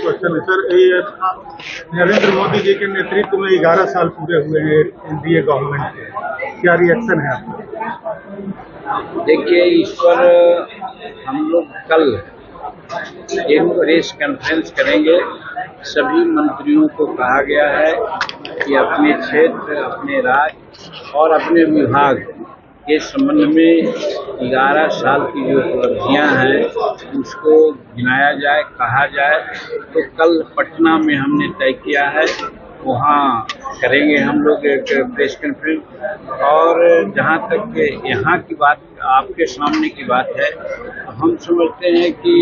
Question है sir. ये नरेंद्र मोदी जी के नेतृत्व में 11 साल पूरे हुए हैं एनडीए गवर्नमेंट के, क्या रिएक्शन है आपका? देखिए, इस पर हम लोग कल एक प्रेस कॉन्फ्रेंस करेंगे। सभी मंत्रियों को कहा गया है कि अपने क्षेत्र, अपने राज्य और अपने विभाग के संबंध में 11 साल की जो उपलब्धियां हैं उसको गिनाया जाए, कहा जाए। तो कल पटना में हमने तय किया है, वहाँ करेंगे हम लोग एक प्रेस कॉन्फ्रेंस। और जहाँ तक यहाँ की बात, आपके सामने की बात है, हम समझते हैं कि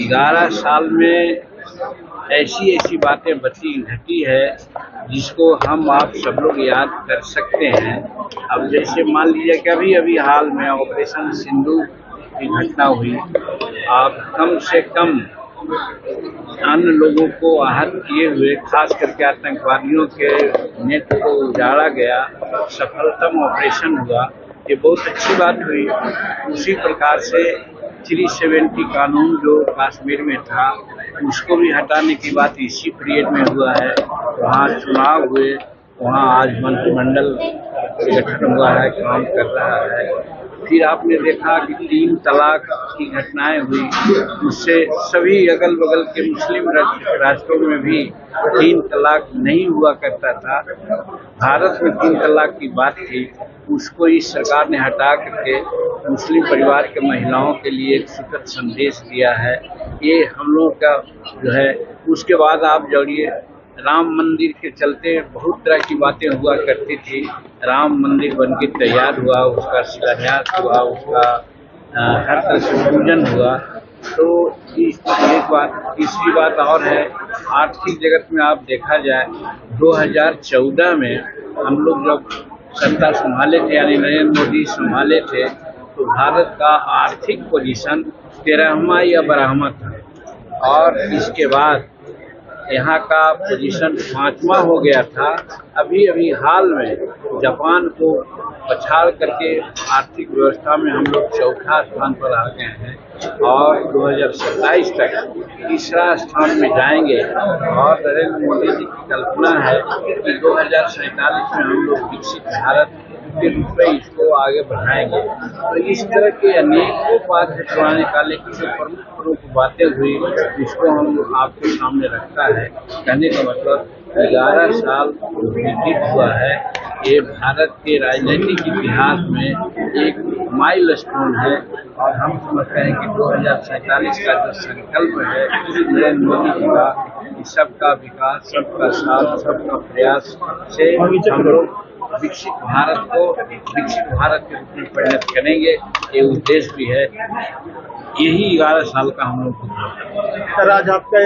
11 साल में ऐसी ऐसी बातें बची घटी है जिसको हम आप सब लोग याद कर सकते हैं। अब जैसे मान लीजिए कि अभी हाल में ऑपरेशन सिंदूर की घटना हुई, आप कम से कम अन्य लोगों को आहत किए हुए, खास करके आतंकवादियों के नेट को उजाड़ा गया, सफलतम ऑपरेशन हुआ, ये बहुत अच्छी बात हुई। उसी प्रकार से 370 कानून जो कश्मीर में था उसको भी हटाने की बात इसी पीरियड में हुआ है। वहाँ चुनाव हुए, वहाँ आज मंत्रिमंडल गठन हुआ है, काम कर रहा है। फिर आपने देखा कि 3 तलाक की घटनाएं हुई, उससे सभी अगल बगल के मुस्लिम राष्ट्रों में भी 3 तलाक नहीं हुआ करता था। भारत में 3 तलाक की बात थी, उसको इस सरकार ने हटा करके मुस्लिम परिवार के महिलाओं के लिए एक सुखद संदेश दिया है। ये हम लोग का जो है। उसके बाद आप जोड़िए, राम मंदिर के चलते बहुत तरह की बातें हुआ करती थी। राम मंदिर बनके तैयार हुआ, उसका शिलान्यास हुआ, उसका हर तरह से पूजन हुआ। तो एक बात, तीसरी बात और है, आर्थिक जगत में आप देखा जाए 2014 में हम लोग जब सत्ता संभाले थे, यानी नरेंद्र मोदी संभाले थे, तो भारत का आर्थिक पोजीशन 13वां या 12वां था। और इसके बाद यहाँ का पोजीशन 5वां हो गया था। अभी हाल में जापान को पछाड़ करके आर्थिक व्यवस्था में हम लोग 4था स्थान पर आ गए हैं और 2027 तक तीसरा स्थान में जाएंगे। और नरेंद्र मोदी जी की कल्पना है कि 2047 में हम लोग विकसित भारत के रूप में इसको आगे बढ़ाएंगे। तो इस तरह के अनेकों बात पुराने काले की जो प्रमुख बातें हुई, इसको हम आपके सामने रखता है। कहने का मतलब 11 साल व्यतीत हुआ है, ये भारत के राजनीतिक इतिहास में एक माइलस्टोन है। और हम समझते हैं कि 2047 का जो संकल्प है नरेंद्र मोदी जी का, सबका विकास, सबका साथ, सबका प्रयास से हम लोग विकसित भारत को विकसित भारत के रूप में परिणत करेंगे, ये उद्देश्य भी है। यही 11 साल का हम लोग सर आज आपका